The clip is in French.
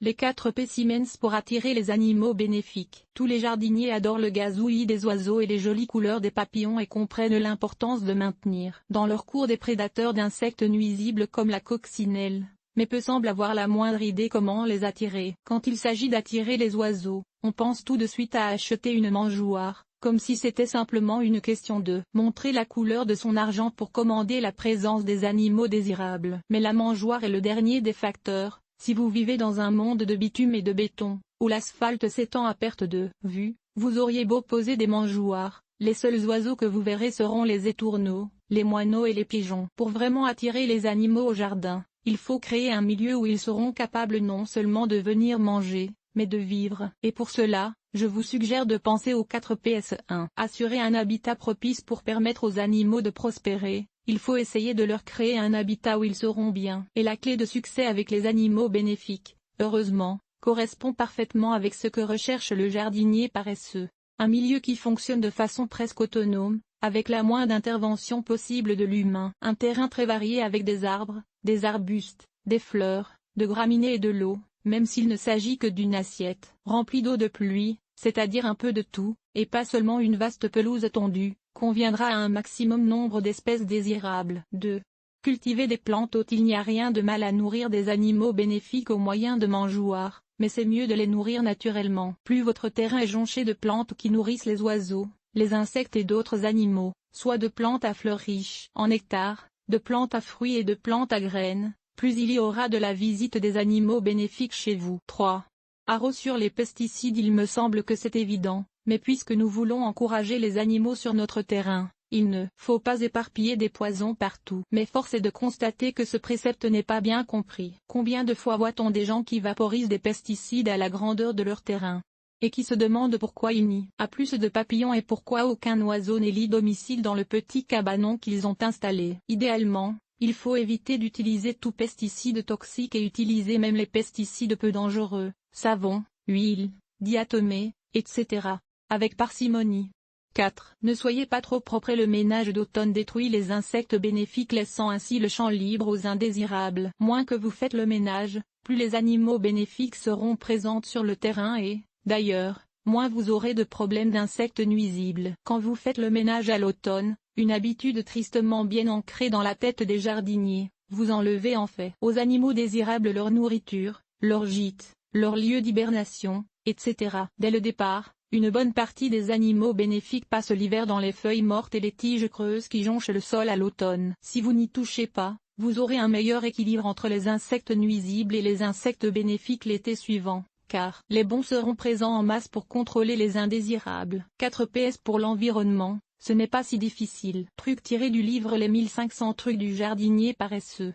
Les 4 Specimens pour attirer les animaux bénéfiques. Tous les jardiniers adorent le gazouillis des oiseaux et les jolies couleurs des papillons et comprennent l'importance de maintenir dans leur cour des prédateurs d'insectes nuisibles comme la coccinelle, mais peu semblent avoir la moindre idée comment les attirer. Quand il s'agit d'attirer les oiseaux, on pense tout de suite à acheter une mangeoire, comme si c'était simplement une question de montrer la couleur de son argent pour commander la présence des animaux désirables. Mais la mangeoire est le dernier des facteurs. Si vous vivez dans un monde de bitume et de béton, où l'asphalte s'étend à perte de vue, vous auriez beau poser des mangeoires, les seuls oiseaux que vous verrez seront les étourneaux, les moineaux et les pigeons. Pour vraiment attirer les animaux au jardin, il faut créer un milieu où ils seront capables non seulement de venir manger, mais de vivre. Et pour cela, je vous suggère de penser aux 4 PS1. Assurer un habitat propice pour permettre aux animaux de prospérer. Il faut essayer de leur créer un habitat où ils seront bien. Et la clé de succès avec les animaux bénéfiques, heureusement, correspond parfaitement avec ce que recherche le jardinier paresseux. Un milieu qui fonctionne de façon presque autonome, avec la moindre intervention possible de l'humain. Un terrain très varié avec des arbres, des arbustes, des fleurs, de graminées et de l'eau, même s'il ne s'agit que d'une assiette remplie d'eau de pluie, c'est-à-dire un peu de tout, et pas seulement une vaste pelouse tondue, conviendra à un maximum nombre d'espèces désirables. 2. Cultiver des plantes hautes. Il n'y a rien de mal à nourrir des animaux bénéfiques au moyen de mangeoires, mais c'est mieux de les nourrir naturellement. Plus votre terrain est jonché de plantes qui nourrissent les oiseaux, les insectes et d'autres animaux, soit de plantes à fleurs riches en nectar, de plantes à fruits et de plantes à graines, plus il y aura de la visite des animaux bénéfiques chez vous. 3. Haro sur les pesticides. Il me semble que c'est évident, mais puisque nous voulons encourager les animaux sur notre terrain, il ne faut pas éparpiller des poisons partout. Mais force est de constater que ce précepte n'est pas bien compris. Combien de fois voit-on des gens qui vaporisent des pesticides à la grandeur de leur terrain, et qui se demandent pourquoi il n'y a plus de papillons et pourquoi aucun oiseau n'élit domicile dans le petit cabanon qu'ils ont installé. Idéalement, il faut éviter d'utiliser tout pesticide toxique et utiliser même les pesticides peu dangereux, savon, huile, diatomée, etc., avec parcimonie. 4. Ne soyez pas trop propre. Le ménage d'automne détruit les insectes bénéfiques, laissant ainsi le champ libre aux indésirables. Moins que vous faites le ménage, plus les animaux bénéfiques seront présents sur le terrain et, d'ailleurs, moins vous aurez de problèmes d'insectes nuisibles. Quand vous faites le ménage à l'automne, une habitude tristement bien ancrée dans la tête des jardiniers, vous enlevez en fait aux animaux désirables leur nourriture, leur gîte, leur lieu d'hibernation, etc. Dès le départ, une bonne partie des animaux bénéfiques passent l'hiver dans les feuilles mortes et les tiges creuses qui jonchent le sol à l'automne. Si vous n'y touchez pas, vous aurez un meilleur équilibre entre les insectes nuisibles et les insectes bénéfiques l'été suivant, car les bons seront présents en masse pour contrôler les indésirables. 4 PS pour l'environnement. Ce n'est pas si difficile. Truc tiré du livre Les 1500 trucs du jardinier paresseux.